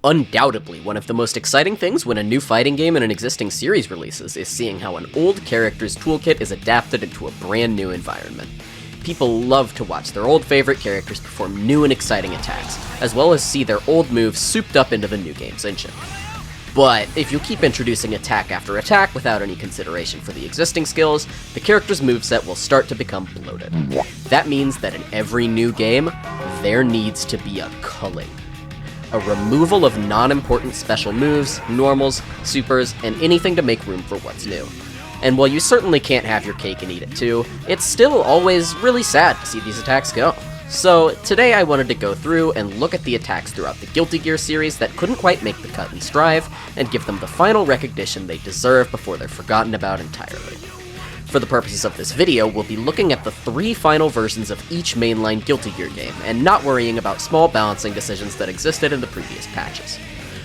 Undoubtedly, one of the most exciting things when a new fighting game in an existing series releases is seeing how an old character's toolkit is adapted into a brand new environment. People love to watch their old favorite characters perform new and exciting attacks, as well as see their old moves souped up into the new game's engine. But if you keep introducing attack after attack without any consideration for the existing skills, the character's moveset will start to become bloated. That means that in every new game, there needs to be a culling. A removal of non-important special moves, normals, supers, and anything to make room for what's new. And while you certainly can't have your cake and eat it too, it's still always really sad to see these attacks go. So today I wanted to go through and look at the attacks throughout the Guilty Gear series that couldn't quite make the cut in Strive, and give them the final recognition they deserve before they're forgotten about entirely. For the purposes of this video, we'll be looking at the 3 final versions of each mainline Guilty Gear game, and not worrying about small balancing decisions that existed in the previous patches.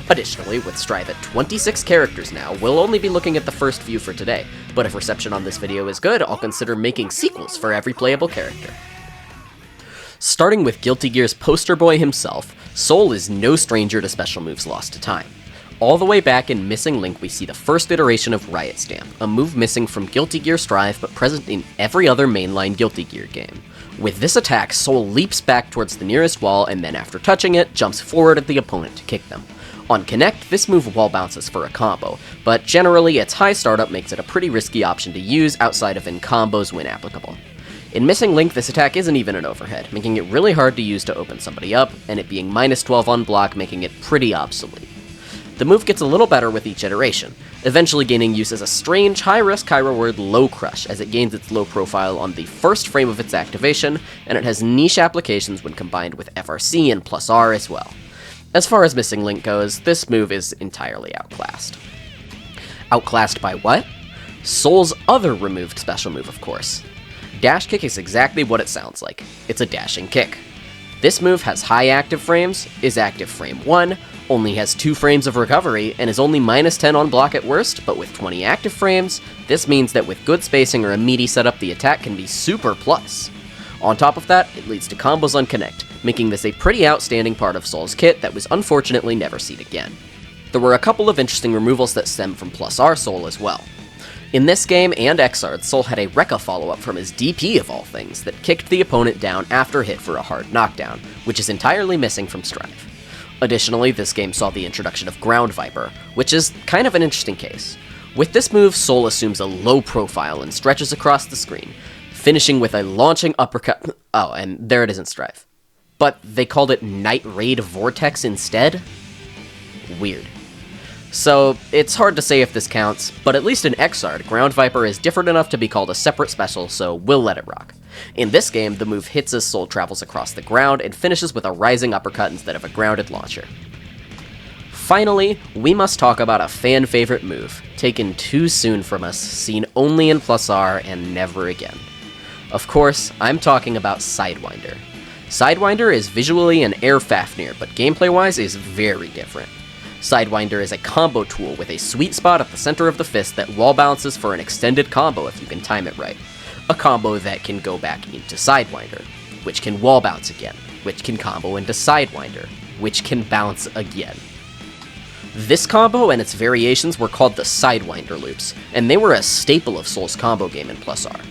Additionally, with Strive at 26 characters now, we'll only be looking at the first few for today, but if reception on this video is good, I'll consider making sequels for every playable character. Starting with Guilty Gear's poster boy himself, Sol is no stranger to special moves lost to time. All the way back in Missing Link we see the first iteration of Riot Stamp, a move missing from Guilty Gear Strive but present in every other mainline Guilty Gear game. With this attack, Sol leaps back towards the nearest wall and then after touching it, jumps forward at the opponent to kick them. On Connect, this move wall bounces for a combo, but generally its high startup makes it a pretty risky option to use outside of in combos when applicable. In Missing Link, this attack isn't even an overhead, making it really hard to use to open somebody up, and it being -12 on block making it pretty obsolete. The move gets a little better with each iteration, eventually gaining use as a strange, high-risk, high-reward low crush as it gains its low profile on the first frame of its activation, and it has niche applications when combined with FRC and +R as well. As far as Missing Link goes, this move is entirely outclassed. Outclassed by what? Sol's other removed special move, of course. Dash Kick is exactly what it sounds like. It's a dashing kick. This move has high active frames, is active frame 1, only has 2 frames of recovery, and is only -10 on block at worst, but with 20 active frames, this means that with good spacing or a meaty setup, the attack can be super plus. On top of that, it leads to combos on Connect, making this a pretty outstanding part of Sol's kit that was unfortunately never seen again. There were a couple of interesting removals that stem from +R Sol as well. In this game and Xrd, Sol had a Rekka follow-up from his DP of all things that kicked the opponent down after hit for a hard knockdown, which is entirely missing from Strive. Additionally, this game saw the introduction of Ground Viper, which is kind of an interesting case. With this move, Sol assumes a low profile and stretches across the screen, finishing with a launching uppercut. Oh, and there it is in Strive. But they called it Night Raid Vortex instead? Weird. So, it's hard to say if this counts, but at least in Xrd, Ground Viper is different enough to be called a separate special, so we'll let it rock. In this game, the move hits as Sol travels across the ground and finishes with a rising uppercut instead of a grounded launcher. Finally, we must talk about a fan-favorite move, taken too soon from us, seen only in +R and never again. Of course, I'm talking about Sidewinder. Sidewinder is visually an air Fafnir, but gameplay-wise is very different. Sidewinder is a combo tool with a sweet spot at the center of the fist that wall balances for an extended combo if you can time it right. A combo that can go back into Sidewinder, which can wall bounce again, which can combo into Sidewinder, which can bounce again. This combo and its variations were called the Sidewinder loops, and they were a staple of Sol's combo game in +R.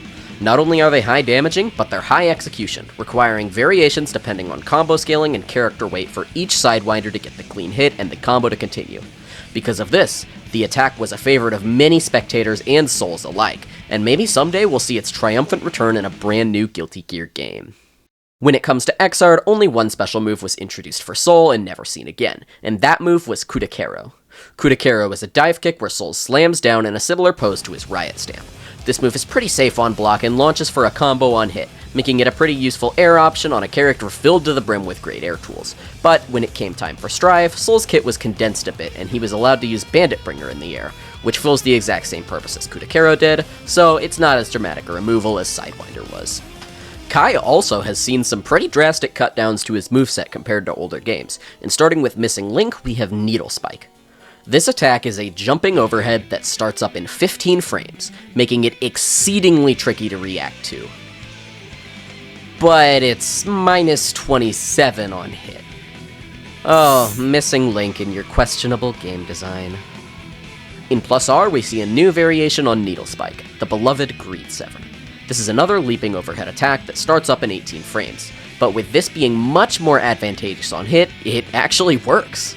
Not only are they high damaging, but they're high execution, requiring variations depending on combo scaling and character weight for each Sidewinder to get the clean hit and the combo to continue. Because of this, the attack was a favorite of many spectators and Sols alike, and maybe someday we'll see its triumphant return in a brand new Guilty Gear game. When it comes to Xrd, only one special move was introduced for Sol and never seen again, and that move was Coup de Kero. Coup de Kero is a dive kick where Sol slams down in a similar pose to his Riot Stamp. This move is pretty safe on block and launches for a combo on hit, making it a pretty useful air option on a character filled to the brim with great air tools. But when it came time for Strive, Sol's kit was condensed a bit and he was allowed to use Bandit Bringer in the air, which fills the exact same purpose as Coup de Kero did, so it's not as dramatic a removal as Sidewinder was. Kai also has seen some pretty drastic cutdowns to his moveset compared to older games, and starting with Missing Link, we have Needle Spike. This attack is a jumping overhead that starts up in 15 frames, making it exceedingly tricky to react to. But it's -27 on hit. Oh, missing link in your questionable game design. In Plus R, we see a new variation on Needle Spike, the beloved Greed Sever. This is another leaping overhead attack that starts up in 18 frames, but with this being much more advantageous on hit, it actually works.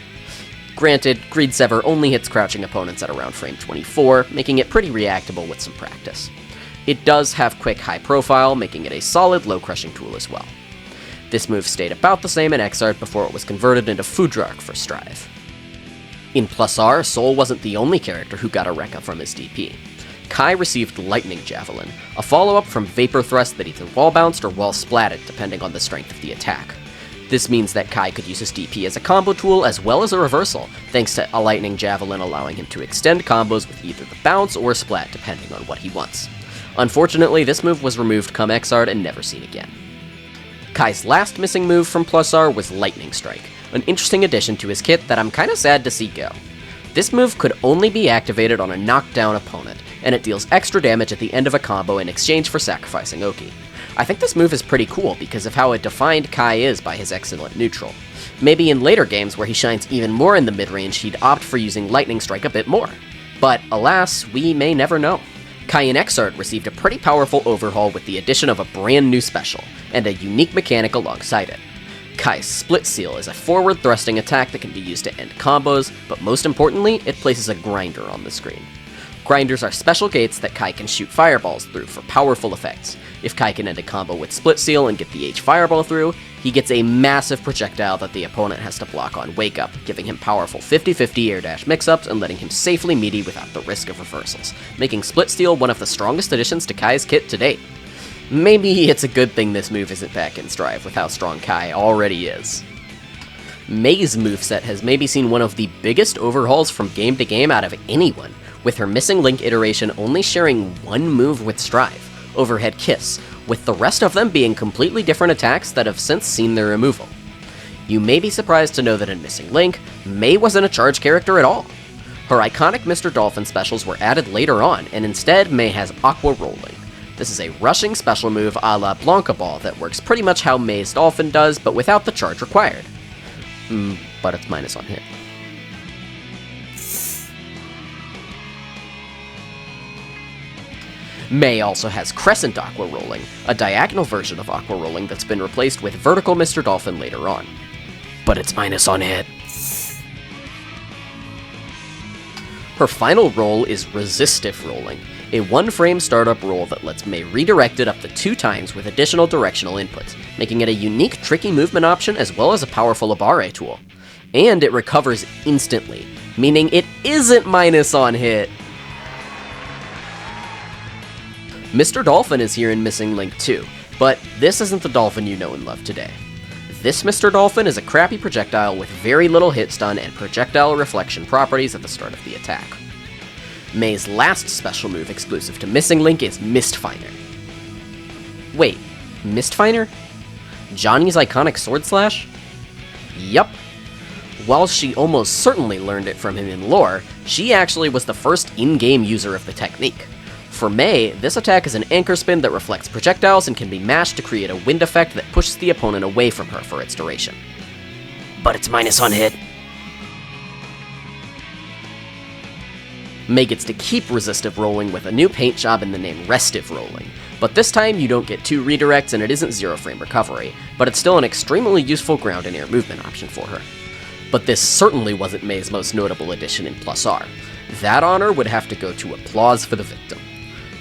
Granted, Greed Sever only hits crouching opponents at around frame 24, making it pretty reactable with some practice. It does have quick high profile, making it a solid low crushing tool as well. This move stayed about the same in Xrd before it was converted into Fudrark for Strive. In Plus R, Sol wasn't the only character who got a Rekka from his DP. Kai received Lightning Javelin, a follow-up from Vapor Thrust that either wall-bounced or wall-splatted depending on the strength of the attack. This means that Kai could use his DP as a combo tool as well as a reversal, thanks to a Lightning Javelin allowing him to extend combos with either the bounce or splat depending on what he wants. Unfortunately, this move was removed come Xrd and never seen again. Kai's last missing move from Plus R was Lightning Strike, an interesting addition to his kit that I'm kinda sad to see go. This move could only be activated on a knockdown opponent, and it deals extra damage at the end of a combo in exchange for sacrificing Oki. I think this move is pretty cool because of how defined Kai is by his excellent neutral. Maybe in later games where he shines even more in the mid-range, he'd opt for using Lightning Strike a bit more. But alas, we may never know. Kai in Xrd received a pretty powerful overhaul with the addition of a brand new special, and a unique mechanic alongside it. Kai's Split Seal is a forward-thrusting attack that can be used to end combos, but most importantly, it places a grinder on the screen. Grinders are special gates that Kai can shoot fireballs through for powerful effects. If Kai can end a combo with Split Seal and get the H fireball through, he gets a massive projectile that the opponent has to block on Wake Up, giving him powerful 50-50 air dash mix-ups and letting him safely meaty without the risk of reversals, making Split Seal one of the strongest additions to Kai's kit to date. Maybe it's a good thing this move isn't back in Strive with how strong Kai already is. Mei's moveset has maybe seen one of the biggest overhauls from game to game out of anyone, with her missing Link iteration only sharing one move with Strive, Overhead Kiss, with the rest of them being completely different attacks that have since seen their removal. You may be surprised to know that in Missing Link, Mei wasn't a charge character at all. Her iconic Mr. Dolphin specials were added later on, and instead Mei has Aqua Rolling. This is a rushing special move a la Blanca Ball that works pretty much how Mei's Dolphin does, but without the charge required. But it's minus on hit. Mei also has Crescent Aqua Rolling, a diagonal version of Aqua Rolling that's been replaced with Vertical Mr. Dolphin later on. But it's minus on hit. Her final roll is Resistive Rolling, a one-frame startup roll that lets Mei redirect it up to 2 times with additional directional inputs, making it a unique, tricky movement option as well as a powerful Abare tool. And it recovers instantly, meaning it isn't minus on hit. Mr. Dolphin is here in Missing Link too, but this isn't the Dolphin you know and love today. This Mr. Dolphin is a crappy projectile with very little hit stun and projectile reflection properties at the start of the attack. Mei's last special move exclusive to Missing Link is Mistfinder. Wait, Mistfinder? Johnny's iconic Sword Slash? Yup. While she almost certainly learned it from him in lore, she actually was the first in-game user of the technique. For Mei, this attack is an anchor spin that reflects projectiles and can be mashed to create a wind effect that pushes the opponent away from her for its duration. But it's minus on hit. Mei gets to keep Resistive Rolling with a new paint job in the name Restive Rolling, but this time you don't get 2 redirects and it isn't 0-frame recovery, but it's still an extremely useful ground and air movement option for her. But this certainly wasn't Mei's most notable addition in Plus R. That honor would have to go to Applause for the Victim.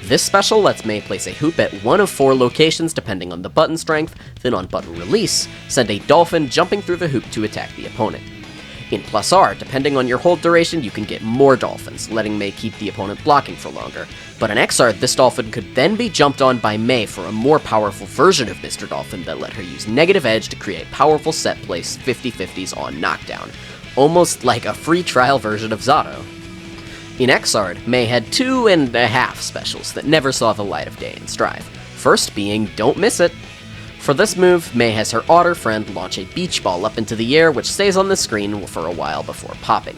This special lets Mei place a hoop at 1 of 4 locations depending on the button strength, then on button release, send a dolphin jumping through the hoop to attack the opponent. In Plus R, depending on your hold duration, you can get more dolphins, letting Mei keep the opponent blocking for longer. But in Xrd, this dolphin could then be jumped on by Mei for a more powerful version of Mr. Dolphin that let her use Negative Edge to create powerful set place 50-50s on knockdown, almost like a free trial version of Zato. In Xrd, Mei had 2.5 specials that never saw the light of day in Strive, first being Don't Miss It. For this move, Mei has her otter friend launch a beach ball up into the air which stays on the screen for a while before popping.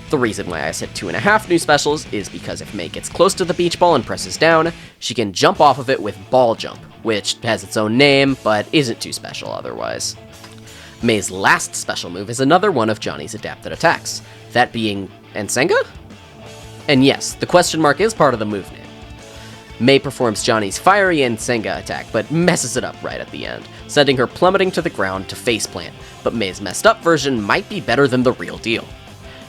The reason why I said 2.5 new specials is because if Mei gets close to the beach ball and presses down, she can jump off of it with Ball Jump, which has its own name, but isn't too special otherwise. Mei's last special move is another one of Johnny's adapted attacks, that being Ensenga? And yes, the question mark is part of the move name. Mei performs Johnny's fiery Ensenga attack, but messes it up right at the end, sending her plummeting to the ground to faceplant, but Mei's messed up version might be better than the real deal.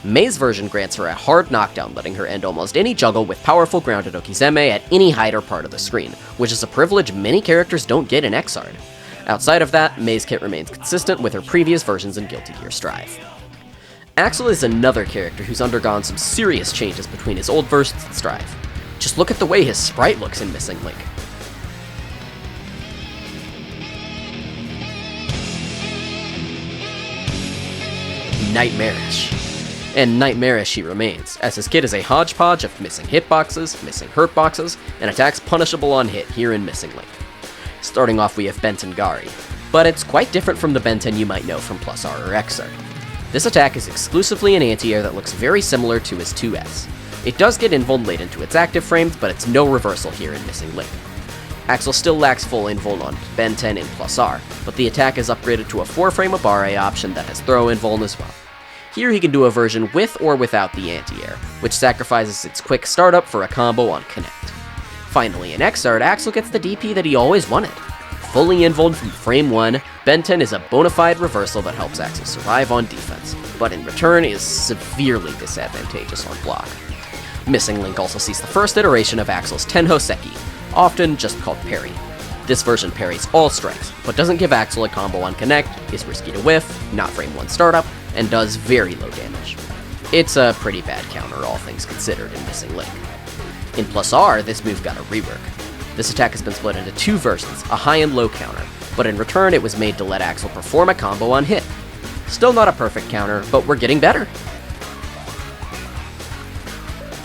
Mei's version grants her a hard knockdown, letting her end almost any juggle with powerful grounded Okizeme at any height or part of the screen, which is a privilege many characters don't get in Xrd. Outside of that, Mei's kit remains consistent with her previous versions in Guilty Gear Strive. Axel is another character who's undergone some serious changes between his old versions and Strive. Just look at the way his sprite looks in Missing Link. Nightmarish. And nightmarish he remains, as his kit is a hodgepodge of missing hitboxes, missing hurtboxes, and attacks punishable on hit here in Missing Link. Starting off we have Benten Gari, but it's quite different from the Benten you might know from Plus R or Xrd. This attack is exclusively an anti-air that looks very similar to his 2S. It does get invuln late into its active frames, but it's no reversal here in Missing Link. Axel still lacks full invuln on Benten in Plus R, but the attack is upgraded to a 4-frame Abare option that has throw invuln as well. Here he can do a version with or without the anti-air, which sacrifices its quick startup for a combo on Connect. Finally, in Xrd, Axel gets the DP that he always wanted. Fully invuln from frame 1, Benten is a bona fide reversal that helps Axel survive on defense, but in return is severely disadvantageous on block. Missing Link also sees the first iteration of Axel's Tenhoseki, often just called parry. This version parries all strikes, but doesn't give Axel a combo on Connect, is risky to whiff, not frame 1 startup, and does very low damage. It's a pretty bad counter, all things considered, in Missing Link. In Plus R, this move got a rework. This attack has been split into 2 versions, a high and low counter, but in return it was made to let Axel perform a combo on hit. Still not a perfect counter, but we're getting better.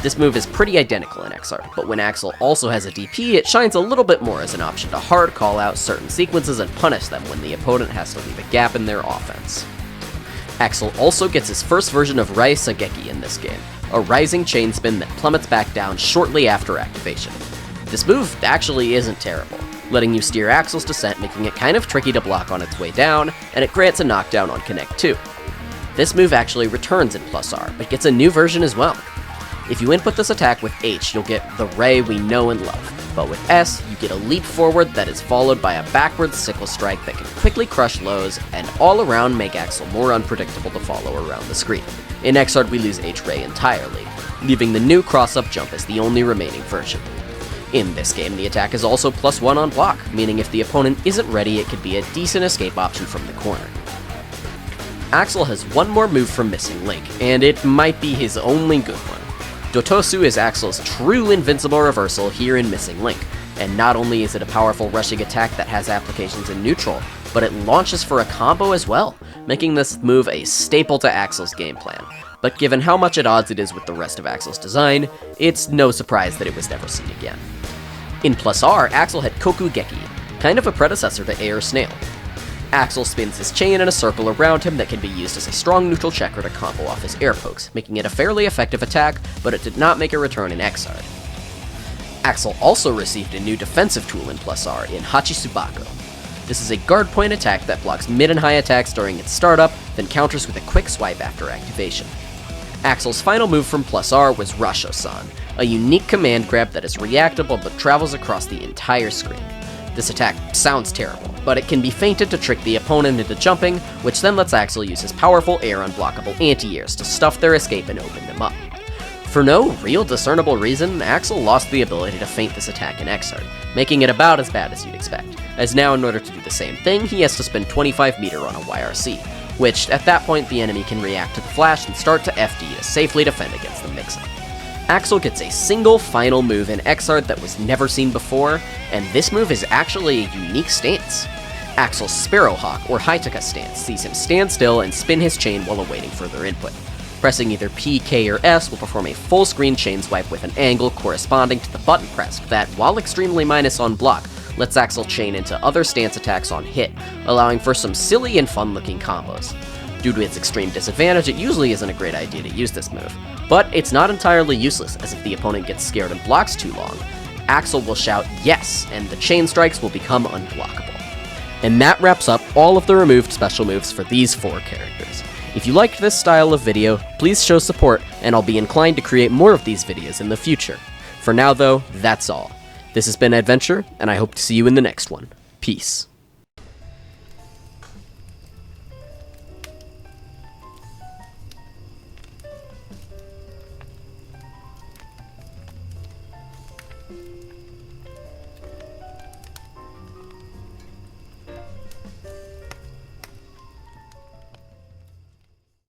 This move is pretty identical in Xrd, but when Axel also has a DP, it shines a little bit more as an option to hard call out certain sequences and punish them when the opponent has to leave a gap in their offense. Axel also gets his first version of Rai Sageki in this game, a rising chain spin that plummets back down shortly after activation. This move actually isn't terrible, letting you steer Axel's descent, making it kind of tricky to block on its way down, and it grants a knockdown on Connect too. This move actually returns in Plus R, but gets a new version as well. If you input this attack with H, you'll get the Ray we know and love, but with S, you get a leap forward that is followed by a backwards sickle strike that can quickly crush lows, and all around make Axel more unpredictable to follow around the screen. In Xrd, we lose H-Ray entirely, leaving the new cross-up jump as the only remaining version. In this game, the attack is also +1 on block, meaning if the opponent isn't ready, it could be a decent escape option from the corner. Axel has one more move from Missing Link, and it might be his only good one. Dotosu is Axel's true invincible reversal here in Missing Link, and not only is it a powerful rushing attack that has applications in neutral, but it launches for a combo as well, making this move a staple to Axel's game plan. But given how much at odds it is with the rest of Axel's design, it's no surprise that it was never seen again. In Plus R, Axel had Koku Geki, kind of a predecessor to Air Snail. Axel spins his chain in a circle around him that can be used as a strong neutral checker to combo off his air pokes, making it a fairly effective attack, but it did not make a return in Xrd. Axel also received a new defensive tool in Plus R in Hachisubako. This is a guard point attack that blocks mid and high attacks during its startup, then counters with a quick swipe after activation. Axel's final move from Plus R was Rasho-san, a unique command grab that is reactable but travels across the entire screen. This attack sounds terrible, but it can be feinted to trick the opponent into jumping, which then lets Axel use his powerful air unblockable anti-airs to stuff their escape and open them up. For no real discernible reason, Axel lost the ability to feint this attack in Xrd, making it about as bad as you'd expect, as now in order to do the same thing, he has to spend 25 meter on a YRC, which at that point the enemy can react to the flash and start to FD to safely defend against the mix-up. Axel gets a single final move in Xrd that was never seen before, and this move is actually a unique stance. Axel's Sparrowhawk or Haitaka stance sees him stand still and spin his chain while awaiting further input. Pressing either P, K, or S will perform a full screen chain swipe with an angle corresponding to the button pressed that, while extremely minus on block, lets Axel chain into other stance attacks on hit, allowing for some silly and fun looking combos. Due to its extreme disadvantage, it usually isn't a great idea to use this move, but it's not entirely useless, as if the opponent gets scared and blocks too long, Axel will shout yes, and the chain strikes will become unblockable. And that wraps up all of the removed special moves for these 4 characters. If you liked this style of video, please show support, and I'll be inclined to create more of these videos in the future. For now though, that's all. This has been Adventure, and I hope to see you in the next one. Peace.